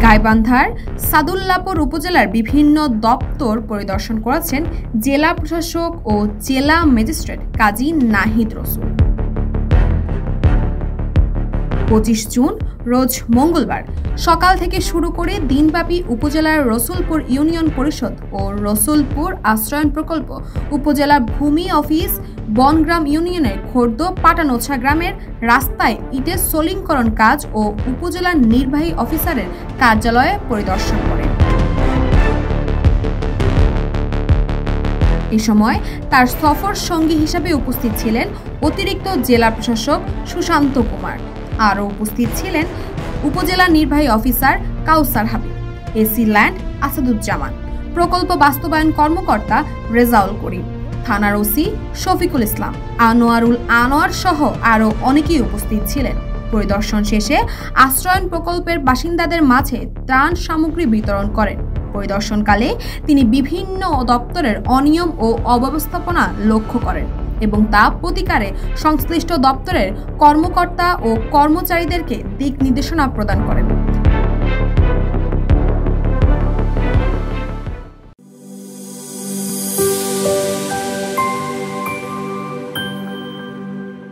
গাইবান্ধার সাদুল্লাপুর উপজেলার বিভিন্ন দপ্তর পরিদর্শন করেছেন জেলা প্রশাসক ও জেলা ম্যাজিস্ট্রেট কাজী নাহিদ রসুল। 25 জুন রোজ মঙ্গলবার সকাল থেকে শুরু করে দিনব্যাপী উপজেলার রসুলপুর ইউনিয়ন পরিষদ ও রসুলপুর আশ্রয়ন প্রকল্প, উপজেলা ভূমি অফিস, বনগ্রাম ইউনিয়নের খোর্দ পাটানোছা গ্রামের রাস্তায় ইটের সোলিংকরণ কাজ ও উপজেলা নির্বাহী অফিসারের কার্যালয়ে পরিদর্শন করেন। এ সময় তার সফর সঙ্গী হিসেবে উপস্থিত ছিলেন অতিরিক্ত জেলা প্রশাসক সুশান্ত কুমার। আরও উপস্থিত ছিলেন উপজেলা নির্বাহী অফিসার কাউসার হাবিব, এসি ল্যান্ড আসাদুজ্জামান, প্রকল্প বাস্তবায়ন কর্মকর্তা রেজাউল করিম, থানার ওসি শফিকুল ইসলাম, আনোয়ারুল আনোয়ার সহ আরও অনেকেই উপস্থিত ছিলেন। পরিদর্শন শেষে আশ্রয়ন প্রকল্পের বাসিন্দাদের মাঝে ত্রাণ সামগ্রী বিতরণ করেন। পরিদর্শনকালে তিনি বিভিন্ন দপ্তরের অনিয়ম ও অব্যবস্থাপনা লক্ষ্য করেন এবং তা প্রতিকারে সংশ্লিষ্ট দপ্তরের কর্মকর্তা ও কর্মচারীদেরকে দিক নির্দেশনা প্রদান করেন।